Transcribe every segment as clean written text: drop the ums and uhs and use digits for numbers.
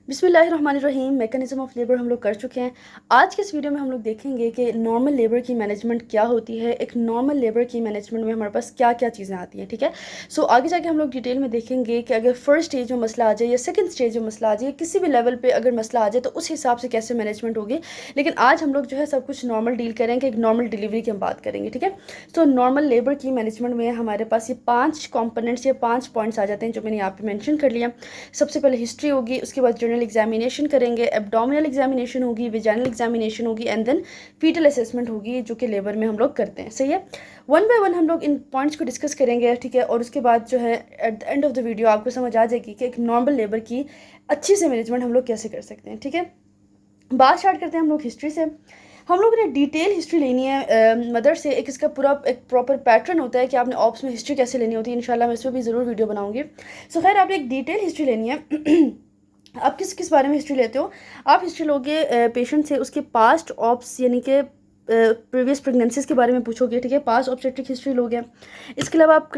बिस्मिल्लाहिर्रहमानिर्रहीम। Mechanism of labour हम लोग कर चुके हैं। आज के इस वीडियो में हम लोग देखेंगे कि नॉर्मल लेबर की मैनेजमेंट क्या होती है, एक नॉर्मल लेबर की मैनेजमेंट में हमारे पास क्या क्या चीज़ें आती हैं। ठीक है, सो आगे जाके हम लोग डिटेल में देखेंगे कि अगर फर्स्ट स्टेज में मसला आ जाए या सेकंड स्टेज में मसला आ जाए, किसी भी लेवल पे अगर मसला आ जाए तो उस हिसाब से कैसे मैनेजमेंट होगी। लेकिन आज हम लोग जो है सब कुछ नॉर्मल डील करेंगे, एक नॉर्मल डिलीवरी की हम बात करेंगे। ठीक है, सो नॉर्मल लेबर की मैनेजमेंट में हमारे पास ये 5 कॉम्पोनेंट्स या 5 पॉइंट्स आ जाते हैं जो मैंने यहाँ पे मैंशन कर लिया। सबसे पहले हिस्ट्री होगी, उसके बाद जर्नल एग्जामिनेशन करेंगे, एब्डोमिनल एग्जामिनेशन होगी, विजाइनल एग्जामिनेशन होगी एंड देन फीटल असेसमेंट होगी जो कि लेबर में हम लोग करते हैं। सही है, वन बाय वन हम लोग इन पॉइंट्स को डिस्कस करेंगे। ठीक है, और उसके बाद जो है at the end of the video आपको समझ आ जाएगी कि एक नॉर्मल लेबर की अच्छी से मैनेजमेंट हम लोग कैसे कर सकते हैं। ठीक है, बात स्टार्ट करते हैं हम लोग हिस्ट्री से। हम लोगों ने डिटेल हिस्ट्री लेनी है मदर से। एक इसका पूरा एक प्रॉपर पैटर्न होता है कि आपने ऑप्स में हिस्ट्री कैसे लेनी होती है। इंशाल्लाह मैं इस पर भी ज़रूर वीडियो बनाऊंगी। सो खैर, आपने एक डिटेल हिस्ट्री लेनी है। आप किस किस बारे में हिस्ट्री लेते हो? आप हिस्ट्री लोगे पेशेंट से उसके पास्ट ऑप्स यानी कि प्रीवियस प्रेगनेंसीज के बारे में पूछोगे। ठीक है, पास्ट ऑब्स्टेट्रिक हिस्ट्री लोगे। इसके अलावा आप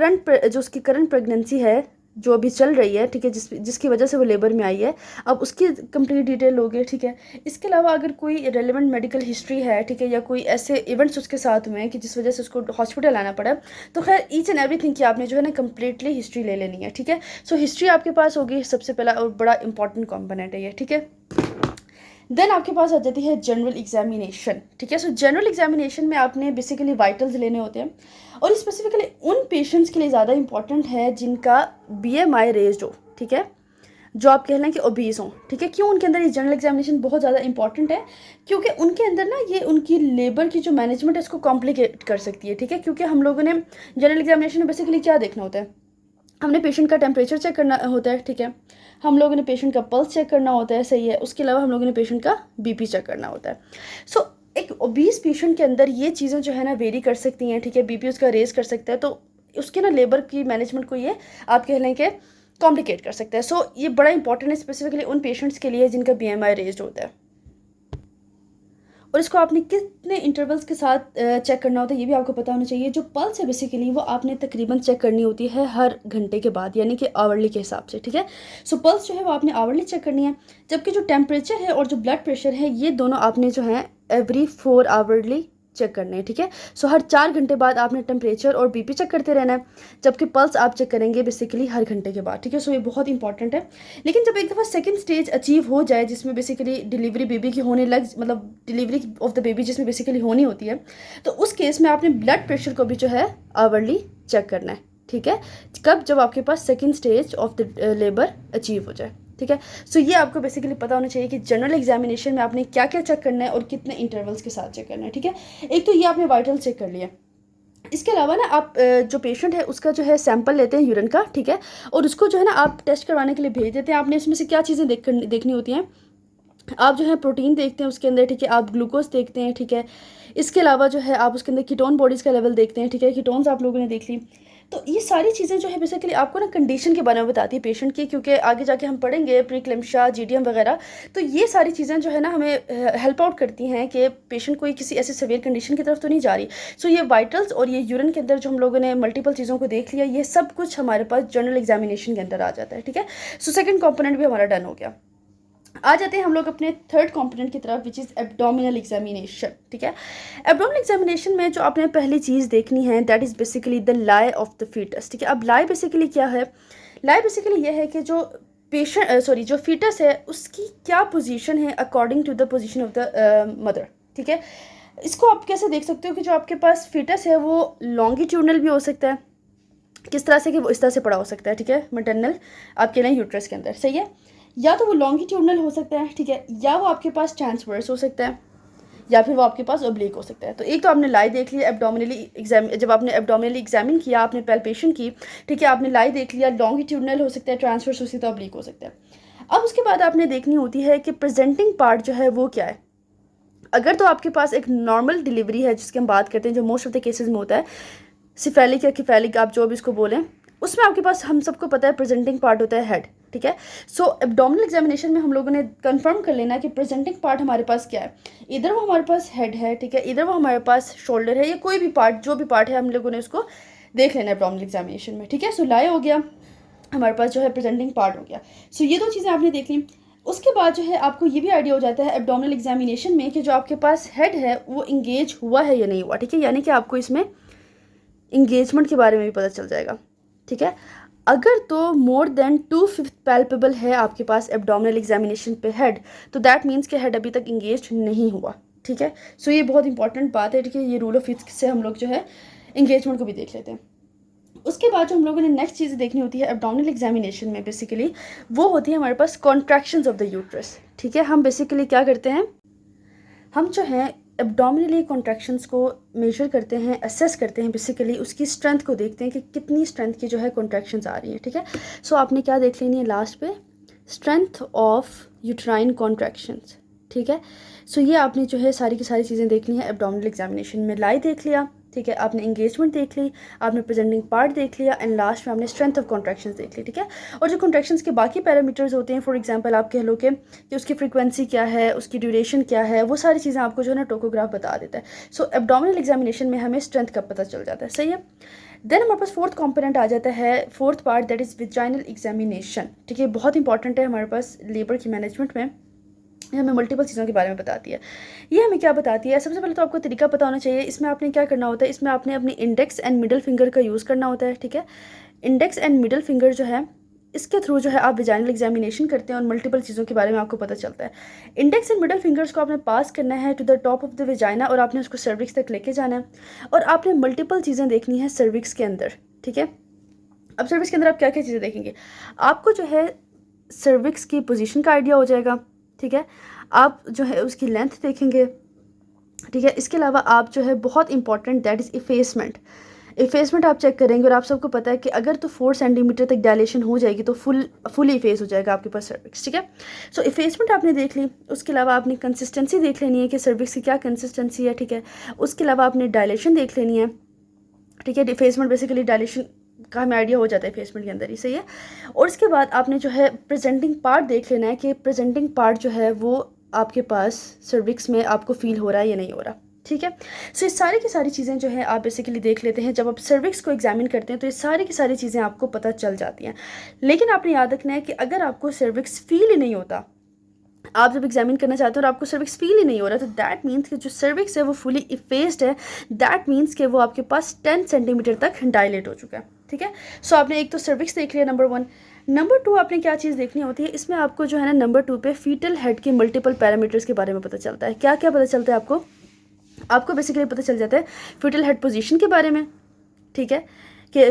जो उसकी करंट प्रेगनेंसी है जो अभी चल रही है, ठीक है, जिसकी वजह से वो लेबर में आई है, अब उसकी कंप्लीट डिटेल लोगे। ठीक है, इसके अलावा अगर कोई रेलिवेंट मेडिकल हिस्ट्री है, ठीक है, या कोई ऐसे इवेंट्स उसके साथ में कि जिस वजह से उसको हॉस्पिटल आना पड़ा, तो खैर ईच एंड एवरीथिंग की आपने जो है ना कम्प्लीटली हिस्ट्री ले लेनी है। ठीक है, सो हिस्ट्री आपके पास होगी सबसे पहला और बड़ा इंपॉर्टेंट कॉम्पोनेंट है ये। ठीक है, देन आपके पास आ जाती है जनरल एग्जामिनेशन। ठीक है, सो जनरल एग्जामिनेशन में आपने बेसिकली वाइटल्स लेने होते हैं और स्पेसिफिकली उन पेशेंट्स के लिए ज़्यादा इंपॉर्टेंट है जिनका बीएमआई रेज्ड हो। ठीक है, जो आप कह लें कि ओबीस हों। ठीक है, क्यों उनके अंदर ये जनरल एग्जामिनेशन बहुत ज़्यादा इंपॉर्टेंट है? क्योंकि उनके अंदर ना ये उनकी लेबर की जो मैनेजमेंट है उसको कॉम्प्लिकेट कर सकती है। ठीक है, क्योंकि हम लोगों ने जनरल एग्जामिनेशन में बेसिकली क्या देखना होता है, हमने पेशेंट का टेम्परेचर चेक करना होता है। ठीक है, हम लोगों ने पेशेंट का पल्स चेक करना होता है। सही है, उसके अलावा हम लोगों ने पेशेंट का बीपी चेक करना होता है। सो एक ओबीस पेशेंट के अंदर ये चीज़ें जो है ना वेरी कर सकती हैं। ठीक है, बीपी उसका रेज कर सकता है, तो उसके ना लेबर की मैनेजमेंट को ये आप कह लें कि कॉम्प्लिकेट कर सकता है। सो ये बड़ा इंपॉर्टेंट है स्पेसिफिकली उन पेशेंट्स के लिए जिनका बीएमआई रेज्ड होता है। और इसको आपने कितने इंटरवल्स के साथ चेक करना होता है ये भी आपको पता होना चाहिए। जो पल्स है बेसिकली वो आपने तकरीबन चेक करनी होती है हर घंटे के बाद, यानी कि आवरली के हिसाब से। ठीक है, सो पल्स जो है वो आपने आवरली चेक करनी है, जबकि जो टेम्परेचर है और जो ब्लड प्रेशर है ये दोनों आपने जो है एवरी 4 आवरली चेक करने हैं। ठीक है, सो हर 4 घंटे बाद आपने टेम्परेचर और बीपी चेक करते रहना है, जबकि पल्स आप चेक करेंगे बेसिकली हर घंटे के बाद। ठीक है, सो ये बहुत इंपॉर्टेंट है। लेकिन जब एक दफ़ा सेकंड स्टेज अचीव हो जाए जिसमें बेसिकली डिलीवरी बेबी की होने लग, मतलब डिलीवरी ऑफ द बेबी जिसमें बेसिकली होनी होती है, तो उस केस में आपने ब्लड प्रेशर को भी जो है आवरली चेक करना है। ठीक है, कब? जब आपके पास second stage of the labour achieve हो जाए। ठीक है, सो ये आपको बेसिकली पता होना चाहिए कि जनरल एग्जामिनेशन में आपने क्या क्या चेक करना है और कितने इंटरवल्स के साथ चेक करना है। ठीक है, एक तो ये आपने वाइटल चेक कर लिया। इसके अलावा ना आप जो पेशेंट है उसका जो है सैंपल लेते हैं यूरिन का। ठीक है, और उसको जो है ना आप टेस्ट करवाने के लिए भेज देते हैं। आपने इसमें से क्या चीज़ें देखनी होती हैं, आप जो है प्रोटीन देखते हैं उसके अंदर। ठीक है, आप ग्लूकोज देखते हैं। ठीक है, इसके अलावा जो है आप उसके अंदर कीटोन बॉडीज़ का लेवल देखते हैं। ठीक है, कीटोन्स आप लोगों ने देख ली। तो ये सारी चीज़ें जो है बेसिकली आपको ना कंडीशन के बारे में बताती है पेशेंट की, क्योंकि आगे जाके हम पढ़ेंगे प्रीक्लेम्शिया, जीडीएम वगैरह। तो ये सारी चीज़ें जो है ना हमें हेल्प आउट करती हैं कि पेशेंट कोई किसी ऐसे सीवियर कंडीशन की तरफ तो नहीं जा रही। सो ये वाइटल्स और ये यूरिन के अंदर जो हम लोगों ने मल्टीपल चीज़ों को देख लिया, ये सब कुछ हमारे पास जनरल एग्जामिनेशन के अंदर आ जाता है। ठीक है, सो सेकेंड कॉम्पोनेंट भी हमारा डन हो गया। आ जाते हैं हम लोग अपने थर्ड कंपोनेंट की तरफ, विच इज़ एब्डोमिनल एग्जामिनेशन। ठीक है, एब्डोमिनल एग्जामिनेशन में जो आपने पहली चीज़ देखनी है that is basically the lie of the foetus. ठीक है, अब लाई बेसिकली क्या है? लाई बेसिकली ये है कि जो जो फीटस है उसकी क्या पोजीशन है according to the position of the mother. ठीक है, इसको आप कैसे देख सकते हो कि जो आपके पास फीटस है वो लॉन्गिट्यूडनल भी हो सकता है, किस तरह से कि वो इस तरह से पड़ा हो सकता है। ठीक है, मटरनल आपके लिए यूट्रस के अंदर। सही है, या तो वो लॉन्गिट्यूडनल हो सकता है। ठीक है, या वो आपके पास ट्रांसवर्स हो सकता है, या फिर वो आपके पास ओब्लिक हो सकता है। तो एक तो आपने लाई देख लिया एब्डोमिनली जब आपने एब्डोमिनली एग्जामिन किया, आपने पैल्पेशन की। ठीक है, आपने लाई देख लिया, लॉन्गिट्यूडनल हो सकता है, ट्रांसवर्स हो सकता है, ओब्लिक हो सकता है। अब उसके बाद आपने देखनी होती है कि प्रेजेंटिंग पार्ट जो है वो क्या है। अगर तो आपके पास एक नॉर्मल डिलीवरी है जिसकी हम बात करते हैं, जो मोस्ट ऑफ द केसेस में होता है, सिफेलिक या किफेलिक आप जो भी इसको बोलें, उसमें आपके पास हम सबको पता है प्रेजेंटिंग पार्ट होता है हेड। ठीक है, सो एब्डोमिनल एग्जामिनेशन में हम लोगों ने कंफर्म कर लेना है कि प्रेजेंटिंग पार्ट हमारे पास क्या है। इधर वो हमारे पास हेड है, ठीक है, इधर वो हमारे पास शोल्डर है, या कोई भी पार्ट, जो भी पार्ट है हम लोगों ने उसको देख लेना है एब्डोमिनल एग्जामिनेशन में। ठीक है, सो लाई हो गया, हमारे पास जो है प्रेजेंटिंग पार्ट हो गया। सो ये दो चीज़ें आपने देख ली। उसके बाद जो है आपको ये भी आइडिया हो जाता है एब्डोमिनल एग्जामिनेशन में कि जो आपके पास हेड है वो इंगेज हुआ है या नहीं हुआ, ठीक है। यानी कि आपको इसमें इंगेजमेंट के बारे में भी पता चल जाएगा, ठीक है। अगर तो मोर देन 2/5 पैल्पेबल है आपके पास एब्डोमिनल एग्जामिनेशन पे हेड, तो दैट मीन्स कि हेड अभी तक इंगेज नहीं हुआ, ठीक है। सो ये बहुत इंपॉर्टेंट बात है, ठीक है। ये रूल ऑफ फिफ्थ से हम लोग जो है इंगेजमेंट को भी देख लेते हैं। उसके बाद जो हम लोगों ने नेक्स्ट चीज़ देखनी होती है एब्डोमिनल एग्जामिनेशन में बेसिकली, वो होती है हमारे पास कॉन्ट्रैक्शंस ऑफ द यूट्रस, ठीक है। हम बेसिकली क्या करते हैं, हम जो है एब्डोमिनली कॉन्ट्रैक्शंस को मेजर करते हैं, असेस करते हैं, बेसिकली उसकी स्ट्रेंथ को देखते हैं कि कितनी स्ट्रेंथ की जो है कॉन्ट्रैक्शंस आ रही हैं, ठीक है। सो आपने क्या देख लेनी है लास्ट पे, स्ट्रेंथ ऑफ यूट्राइन कॉन्ट्रैक्शंस, ठीक है। सो ये आपने जो है सारी की सारी चीज़ें देखनी है एब्डोमिनल एग्जामिनेशन में। लाई देख लिया, ठीक है, आपने इंगेजमेंट देख ली, आपने प्रेजेंटिंग पार्ट देख लिया, एंड लास्ट में आपने स्ट्रेंथ ऑफ कॉन्ट्रैक्शंस देख ली, ठीक है। और जो कॉन्ट्रैक्शंस के बाकी पैरामीटर्स होते हैं, फॉर एग्जांपल आप कह लो कि उसकी फ्रीक्वेंसी क्या है, उसकी ड्यूरेशन क्या है, वो सारी चीज़ें आपको जो है ना टोकोग्राफ बता देता है। सो एब्डोमिनल एग्जामिनेशन में हमें स्ट्रेंथ का पता चल जाता है, सही है। देन हमारे पास फोर्थ कॉम्पोनेंट आ जाता है, fourth part, that is vaginal examination, ठीक है। बहुत इंपॉर्टेंट है हमारे पास लेबर की मैनेजमेंट में, ये हमें मल्टीपल चीज़ों के बारे में बताती है। ये हमें क्या बताती है, सबसे पहले तो आपको तरीका पता होना चाहिए। इसमें आपने क्या करना होता है, इसमें आपने अपनी इंडेक्स एंड मिडल फिंगर का यूज़ करना होता है, ठीक है। इंडेक्स एंड मिडल फिंगर जो है इसके थ्रू जो है आप विजाइनल एग्जामिनेशन करते हैं और मल्टीपल चीज़ों के बारे में आपको पता चलता है। इंडेक्स एंड मिडल फिंगर्स को आपने पास करना है to the top of the vagina, और आपने उसको सर्विक्स तक लेके जाना है, और आपने मल्टीपल चीज़ें देखनी है सर्विक्स के अंदर, ठीक है। अब सर्विक्स के अंदर आप क्या क्या चीज़ें देखेंगे, आपको जो है सर्विक्स की पोजीशन का आइडिया हो जाएगा, ठीक है। आप जो है उसकी लेंथ देखेंगे, ठीक है। इसके अलावा आप जो है बहुत important, that is effacement. Effacement आप चेक करेंगे, और आप सबको पता है कि अगर तो 4 सेंटीमीटर तक डायलेशन हो जाएगी तो फुली इफेस हो जाएगा आपके पास सर्विक्स, ठीक है। सो इफेसमेंट आपने देख ली। उसके अलावा आपने कंसिस्टेंसी देख लेनी है कि सर्विक्स की क्या कंसिस्टेंसी है, ठीक है। उसके अलावा आपने डायलेशन देख लेनी है, ठीक है। इफेसमेंट बेसिकली डायलेशन का हमें आइडिया हो जाता है फेसमेंट के अंदर ही, सही है। और इसके बाद आपने जो है प्रेजेंटिंग पार्ट देख लेना है कि प्रेजेंटिंग पार्ट जो है वो आपके पास सर्विक्स में आपको फील हो रहा है या नहीं हो रहा, ठीक है। सो ये सारी की सारी चीज़ें जो है आप बेसिकली देख लेते हैं। जब आप सर्विक्स को एग्जामिन करते हैं तो ये सारी की सारी चीज़ें आपको पता चल जाती हैं। लेकिन आपने याद रखना है कि अगर आपको सर्विक्स फील ही नहीं होता, आप जब एग्जामिन करना चाहते हो और आपको सर्विक्स फील ही नहीं हो रहा, तो दैट मीन्स कि जो सर्विक्स है वो फुली इफेस्ड है, दैट मीन्स कि वो आपके पास 10 सेंटीमीटर तक डायलेट हो चुका है, ठीक है। सो आपने एक तो सर्विक्स देख लिया, नंबर 1। नंबर 2 आपने क्या चीज़ देखनी होती है, इसमें आपको जो है ना नंबर 2 पे फीटल हेड के मल्टीपल पैरामीटर्स के बारे में पता चलता है। क्या क्या पता चलता है आपको बेसिकली पता चल जाता है फीटल हेड पोजीशन के बारे में, ठीक है, कि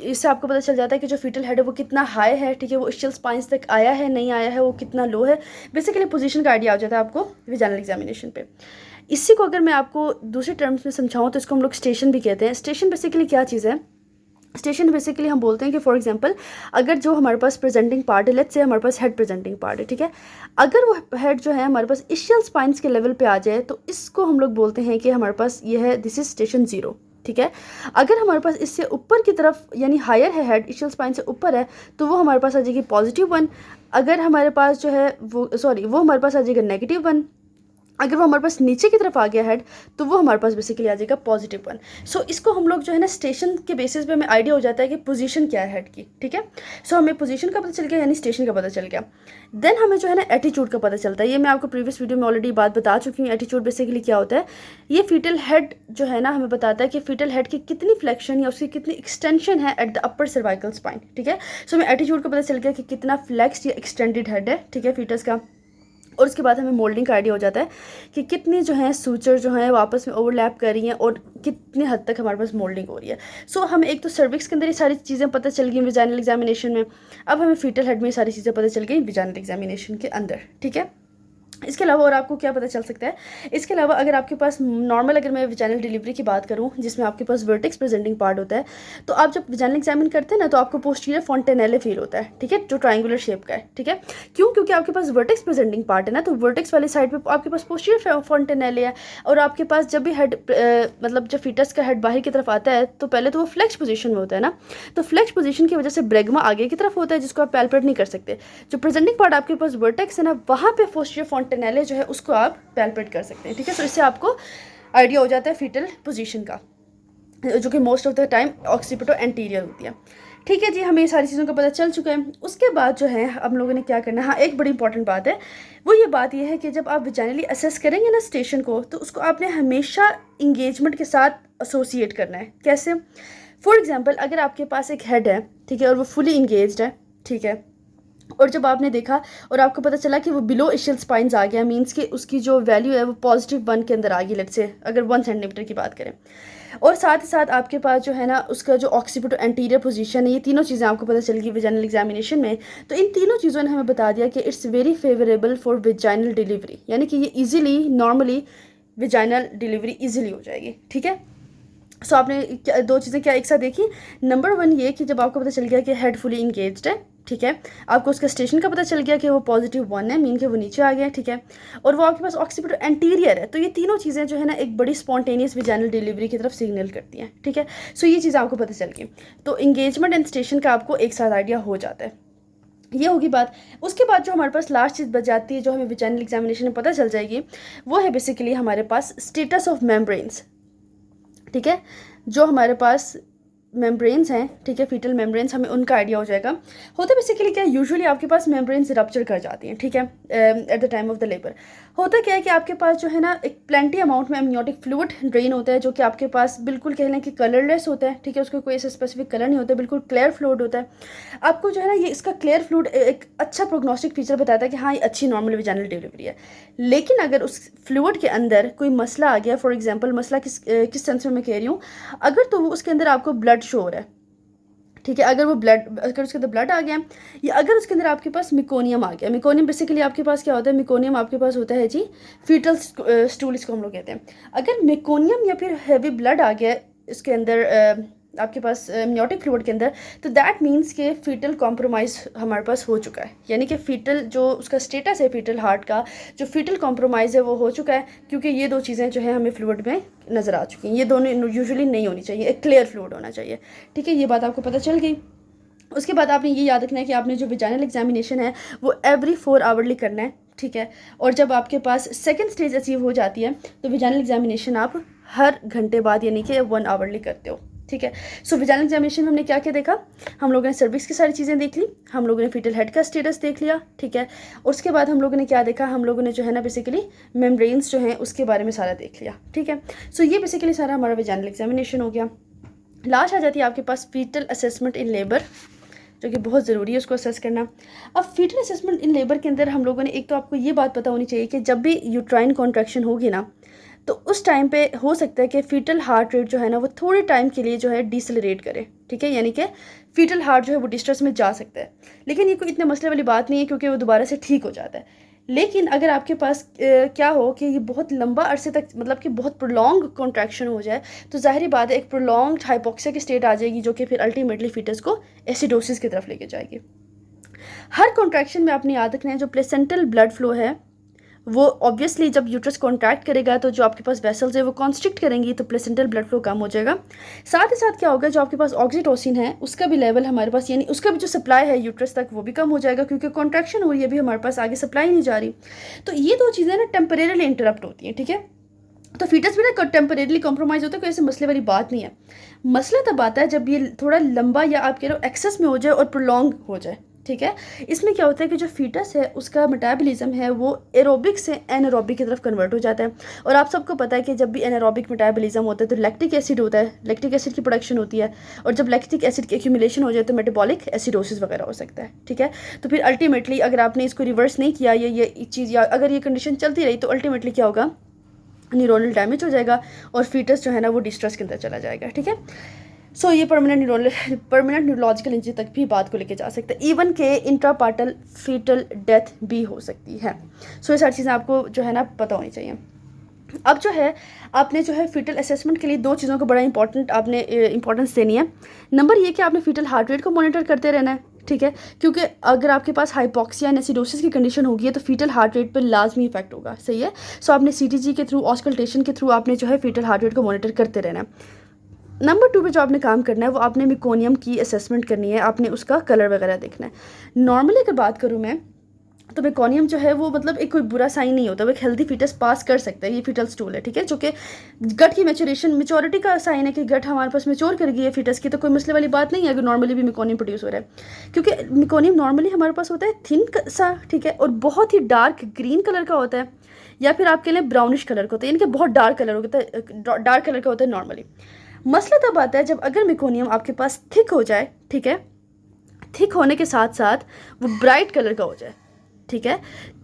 इससे आपको पता चल जाता है कि जो फीटल हेड है वो कितना हाई है, ठीक है, वो इस्चियल स्पाइंस तक आया है नहीं आया है, वो कितना लो है। बेसिकली पोजीशन का आइडिया आ जाता है आपको विजाइनल एग्जामिनेशन पे। इसी को अगर मैं आपको दूसरे टर्म्स में समझाऊँ तो इसको हम लोग स्टेशन भी कहते हैं। स्टेशन बेसिकली क्या चीज़ है, स्टेशन बेसिकली हम बोलते हैं कि फॉर एग्जांपल अगर जो हमारे पास प्रेजेंटिंग पार्ट है, लेट्स से हमारे पास हेड प्रेजेंटिंग पार्ट है, ठीक है, अगर वो हेड जो है हमारे पास इशियल स्पाइंस के लेवल पे आ जाए तो इसको हम लोग बोलते हैं कि हमारे पास ये है, दिस इज स्टेशन 0, ठीक है। अगर हमारे पास इससे ऊपर की तरफ यानी हायर है हेड, इशियल स्पाइन से ऊपर है, तो वो हमारे पास आ जाएगी +1। अगर हमारे पास जो है वो हमारे पास आ जाएगा -1। अगर वो हमारे पास नीचे की तरफ आ गया हेड तो वो हमारे पास बेसिकली आ जाएगा +1। सो इसको हम लोग जो है ना स्टेशन के बेसिस पे हमें आइडिया हो जाता है कि पोजीशन क्या है हेड की, ठीक है। सो हमें पोजीशन का पता चल गया यानी स्टेशन का पता चल गया। देन हमें जो है ना एटीट्यूड का पता चलता है। ये मैं आपको प्रीवियस वीडियो में ऑलरेडी बात बता चुकी हूँ। एटीट्यूड बेसिकली क्या होता है, ये फीटल हेड जो है ना हमें बताता है कि फीटल हेड की कितनी फ्लेक्शन या उसकी कितनी एक्सटेंशन है at the upper cervical spine, ठीक है। सो हमें एटीट्यूड का पता चल गया कि कितना फ्लेक्स या एक्सटेंडेड हेड है, ठीक है, फीटस का। और उसके बाद हमें मोल्डिंग का आइडिया हो जाता है कि कितनी जो है सूचर जो है आपस में ओवरलैप कर रही हैं और कितनी हद तक हमारे पास मोल्डिंग हो रही है। सो हमें एक तो सर्विक्स के अंदर ये सारी चीज़ें पता चल गई विजाइनल एग्जामिनेशन में। अब हमें फीटल हेड में ये सारी चीज़ें पता चल गई विजाइनल एग्जामिनेशन के अंदर, ठीक है। इसके अलावा और आपको क्या पता चल सकता है, इसके अलावा अगर आपके पास नॉर्मल, अगर मैं विजाइनल डिलीवरी की बात करूं जिसमें आपके पास वर्टेक्स प्रेजेंटिंग पार्ट होता है, तो आप जब विजाइनल एग्जामिन करते हैं ना तो आपको पोस्टीरियर फॉन्टेनेले फील होता है, ठीक है, जो ट्रायंगुलर शेप का है, ठीक है। क्यों, क्योंकि आपके पास वर्टेक्स प्रेजेंटिंग पार्ट है ना, तो वर्टेक्स वाली साइड पर आपके पास पोस्टीरियर फॉन्टेनेले है। और आपके पास जब भी हेड मतलब जब फीटस का हेड बाहर की तरफ आता है तो पहले तो वो फ्लेक्स पोजीशन में होता है ना, तो फ्लेक्स पोजीशन की वजह से ब्रेगमा आगे की तरफ होता है जिसको आप पैल्पेट नहीं कर सकते। जो प्रेजेंटिंग पार्ट आपके पास वर्टेक्स है ना, वहाँ पे पोस्टीरियर फॉन्टेनेले जो है उसको आप पैल्पेट कर सकते हैं, ठीक है। सो इससे आपको आइडिया हो जाता है फीटल पोजीशन का, जो कि most of the time occipito anterior होती है, ठीक है जी, हमें ये सारी चीज़ों का पता चल चुका है। उसके बाद जो है हम लोगों ने क्या करना है, हाँ एक बड़ी इंपॉर्टेंट बात है, वो ये बात ये है कि जब आप विजाइनली असेस करेंगे ना स्टेशन को, तो उसको आपने हमेशा इंगेजमेंट के साथ एसोसिएट करना है। कैसे? फॉर एग्जांपल, अगर आपके पास एक हेड है, ठीक है, और वो फुली इंगेज्ड है, ठीक है, और जब आपने देखा और आपको पता चला कि वो बिलो इशियल स्पाइंस आ गया, मींस कि उसकी जो वैल्यू है वो +1 के अंदर आ गई, लेट्स से अगर 1 सेंटीमीटर की बात करें, और साथ ही साथ आपके पास जो है ना उसका जो ऑक्सीपिट एंटीरियर पोजीशन है, ये तीनों चीज़ें आपको पता चल गई विजाइनल एग्जामिनेशन में। तो इन तीनों चीज़ों ने हमें बता दिया कि it's very favourable for vaginal delivery, यानी कि ये easily normally vaginal delivery easily हो जाएगी। ठीक है, सो आपने दो चीज़ें क्या एक साथ देखी। नंबर 1 ये कि जब आपको पता चल गया कि हेड फुली इंगेज्ड है, ठीक है, आपको उसका स्टेशन का पता चल गया कि वो +1 है, मीन के वो नीचे आ गया, ठीक है, और वो आपके पास ऑक्सीपिट एंटीरियर है, तो ये तीनों चीज़ें जो है ना एक बड़ी स्पॉन्टेनियस विजाइनल डिलीवरी की तरफ सिग्नल करती हैं। ठीक है, सो ये चीज़ आपको पता चल गई, तो इंगेजमेंट एंड स्टेशन का आपको एक साथ आइडिया हो जाता है। ये होगी बात। उसके बाद जो हमारे पास लास्ट चीज़ बच जाती है, जो हमें विजाइनल एग्जामिनेशन में पता चल जाएगी, वो है बेसिकली हमारे पास स्टेटस ऑफ मेम्ब्रेन्स। ठीक है, जो हमारे पास मेम्ब्रेन्स हैं, ठीक है, फीटल मेम्ब्रेन्स, हमें उनका आइडिया हो जाएगा। होता बेसिकली क्या है, यूजुअली आपके पास मेम्ब्रेन्स रप्चर कर जाती हैं, ठीक है, at the time of the labour. होता क्या है कि आपके पास जो है ना एक प्लेंटी अमाउंट में एमनियोटिक फ्लूइड ड्रेन होता है, जो कि आपके पास बिल्कुल कह लें कि कलरलेस होता है, ठीक है, उसको कोई ऐसा स्पेसिफिक कलर नहीं होता, बिल्कुल क्लियर फ्लूइड होता है। आपको जो है ना ये इसका क्लियर फ्लूइड एक अच्छा प्रोग्नोस्टिक फीचर बताता है कि हाँ ये अच्छी नॉर्मल विजाइनल डिलीवरी है। लेकिन अगर उस फ्लूइड के अंदर कोई मसला आ गया, फॉर एग्जाम्पल मसला किस सेंस में मैं कह रही हूँ, अगर तो वो उसके अंदर आपको ब्लड शो हो रहा है, ठीक है, अगर उसके अंदर ब्लड आ गया, या अगर उसके अंदर आपके पास मिकोनियम आ गया। मिकोनियम बेसिकली आपके पास क्या होता है, मिकोनियम आपके पास होता है जी फीटल स्टूल, इसको हम लोग कहते हैं। अगर मिकोनियम या फिर हैवी ब्लड आ गया इसके अंदर आपके पास एमनियोटिक फ्लूइड के अंदर, तो दैट मीन्स के फीटल कॉम्प्रोमाइज़ हमारे पास हो चुका है, यानी कि फीटल जो उसका स्टेटस है फीटल हार्ट का, जो फीटल कॉम्प्रोमाइज़ है वो हो चुका है, क्योंकि ये दो चीज़ें जो है हमें फ्लूइड में नज़र आ चुकी हैं। ये दोनों यूजुअली नहीं होनी चाहिए, एक क्लियर फ्लूइड होना चाहिए। ठीक है, ये बात आपको पता चल गई। उसके बाद आपने ये याद रखना है कि आपने जो विजाइनल एग्जामिनेशन है वो एवरी 4 आवरली करना है। ठीक है, और जब आपके पास सेकंड स्टेज अचीव हो जाती है, तो विजाइनल एग्जामिनेशन आप हर घंटे बाद यानी कि 1 आवरली करते हो। ठीक है, सो विजाइनल एग्जामिनेशन में हमने क्या क्या देखा, हम लोगों ने सर्विक्स की सारी चीज़ें देख ली, हम लोगों ने फीटल हेड का स्टेटस देख लिया। ठीक है, उसके बाद हम लोगों ने क्या देखा, हम लोगों ने जो है ना बेसिकली मेम्ब्रेन्स जो हैं उसके बारे में सारा देख लिया। ठीक है, सो ये बेसिकली सारा हमारा विजाइनल एग्जामिनेशन हो गया। लास्ट आ जाती है आपके पास फीटल असेसमेंट इन लेबर, जो कि बहुत ज़रूरी है उसको असेस करना। अब फीटल असेसमेंट इन लेबर के अंदर हम लोगों ने एक तो आपको ये बात पता होनी चाहिए कि जब भी यूट्राइन कॉन्ट्रैक्शन होगी ना, तो उस टाइम पे हो सकता है कि फीटल हार्ट रेट जो है ना वो थोड़े टाइम के लिए जो है डिसलरेट करे। ठीक है, यानी कि फीटल हार्ट जो है वो डिस्ट्रेस में जा सकता है, लेकिन ये कोई इतने मसले वाली बात नहीं है, क्योंकि वो दोबारा से ठीक हो जाता है। लेकिन अगर आपके पास क्या हो कि ये बहुत लंबा अरसे तक, मतलब कि बहुत प्रोलॉन्ग कॉन्ट्रैक्शन हो जाए, तो ज़ाहिर बात है एक प्रोलॉन्ग्ड हाइपोक्सिया की स्टेट आ जाएगी, जो कि फिर अल्टीमेटली फीटस को एसिडोसिस की तरफ लेके जाएगी। हर कॉन्ट्रैक्शन में आपने याद रखना है जो प्लेसेंटल ब्लड फ्लो है वो ऑब्वियसली जब यूट्रस कॉन्ट्रैक्ट करेगा तो जो आपके पास वेसल्स है वो कॉन्स्ट्रिक्ट करेंगी, तो प्लेसेंटल ब्लड फ्लो कम हो जाएगा। साथ ही साथ क्या होगा, जो आपके पास ऑक्सीटोसिन है उसका भी लेवल हमारे पास, यानी उसका भी जो सप्लाई है यूट्रस तक वो भी कम हो जाएगा, क्योंकि कॉन्ट्रैक्शन हो रही है, अभी हमारे पास आगे सप्लाई नहीं जा रही। तो ये दो चीज़ें ना टेम्परेरली इंटरप्ट होती हैं। ठीक है, तो फीटस भी ना टेम्परेरली कॉम्प्रोमाइज़ होता है, कोई ऐसे मसले वाली बात नहीं है। मसला तब आता है जब ये थोड़ा लंबा या आप कह रहे हो एक्सेस में हो जाए और प्रोलॉन्ग हो जाए। ठीक है, इसमें क्या होता है कि जो फीटस है उसका मेटाबॉलिज्म है वो एरोबिक से एनारोबिक की तरफ कन्वर्ट हो जाता है। और आप सबको पता है कि जब भी एनारोबिक मेटाबॉलिज्म होता है तो लैक्टिक एसिड होता है, लैक्टिक एसिड की प्रोडक्शन होती है, और जब लैक्टिक एसिड की एक्यूमुलेशन हो जाए तो मेटाबॉलिक एसिडोसिस वगैरह हो सकता है। ठीक है, तो फिर अल्टीमेटली अगर आपने इसको रिवर्स नहीं किया, ये चीज़ या अगर ये कंडीशन चलती रही, तो अल्टीमेटली क्या होगा, न्यूरोनल डैमेज हो जाएगा और फीटस जो है ना वो डिस्ट्रेस के अंदर चला जाएगा। ठीक है, सो ये परमानेंट न्यूरोलॉजिकल इंजरी तक भी बात को लेके जा सकता है, इवन के इंट्रापार्टल फीटल डेथ भी हो सकती है। सो ये सारी चीज़ें आपको जो है ना पता होनी चाहिए। अब जो है आपने जो है फीटल असेसमेंट के लिए दो चीज़ों को बड़ा इंपॉर्टेंस देनी है। नंबर ये कि आपने फीटल हार्ट रेट को मॉनिटर करते रहना है। ठीक है, क्योंकि अगर आपके पास हाइपॉक्सिया या एसिडोसिस की कंडीशन होगी तो फीटल हार्ट रेट पर लाजमी इफेक्ट होगा। सही है, सो आपने सीटीजी के थ्रू, ऑस्कल्टेशन के थ्रू आपने जो है फीटल हार्ट रेट को मॉनिटर करते रहना है। नंबर 2 पे जो आपने काम करना है वो आपने मिकोनियम की असेसमेंट करनी है, आपने उसका कलर वगैरह देखना है। नॉर्मली अगर बात करूँ मैं, तो मेकोनियम जो है वो मतलब एक कोई बुरा साइन नहीं होता, वो एक हेल्दी फीटस पास कर सकता है, ये फीटल स्टूल है, ठीक है, जो कि गट की मेच्योरिटी का साइन है कि गट हमारे पास मेच्योर कर गई है फीटस की, तो कोई मसले वाली बात नहीं है अगर नॉर्मली भी मेकोनियम प्रोड्यूस हो रहा है, क्योंकि मेकोनियम नॉर्मली हमारे पास होता है थिन सा, ठीक है, और बहुत ही डार्क ग्रीन कलर का होता है, या फिर आपके लिए ब्राउनिश कलर का होता है, इनके बहुत डार्क कलर होता है, डार्क कलर का होता है नॉर्मली। मसला तब आता है जब अगर मेकोनियम आपके पास थिक हो जाए, ठीक है, थिक होने के साथ साथ वो ब्राइट कलर का हो जाए, ठीक है,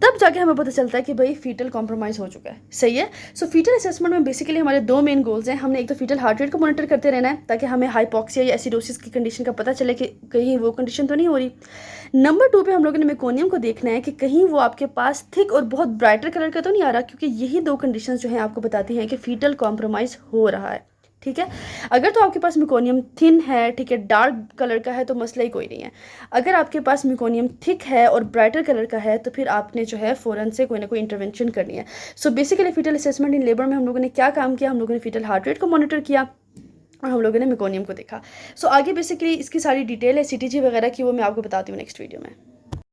तब जाके हमें पता चलता है कि भाई फीटल कॉम्प्रोमाइज़ हो चुका है, सही है। सो फीटल असेसमेंट में बेसिकली हमारे दो मेन गोल्स हैं। हमने एक तो फीटल हार्ट रेट को मॉनिटर करते रहना है ताकि हमें हाइपोक्सिया या एसिडोसिस की कंडीशन का पता चले कि कहीं वो कंडीशन तो नहीं हो रही। नंबर 2 पे हम लोगों ने मेकोनियम को देखना है कि कहीं वो आपके पास थिक और बहुत ब्राइटर कलर का तो नहीं आ रहा, क्योंकि यही दो कंडीशन जो हैं आपको बताती हैं कि फीटल कॉम्प्रोमाइज़ हो रहा है, ठीक है। अगर तो आपके पास मेकोनियम थिन है, ठीक है, डार्क कलर का है, तो मसला ही कोई नहीं है। अगर आपके पास मेकोनियम थिक है और ब्राइटर कलर का है तो फिर आपने जो है फ़ौरन से कोई ना कोई इंटरवेंशन करनी है। So basically foetal assessment in labour में हम लोगों ने क्या काम किया, हम लोगों ने फीटल हार्ट रेट को मॉनिटर किया और हम लोगों ने मेकोनियम को देखा। सो आगे बेसिकली इसकी सारी डिटेल है CTG वगैरह की, वो मैं आपको बताती हूँ नेक्स्ट वीडियो में।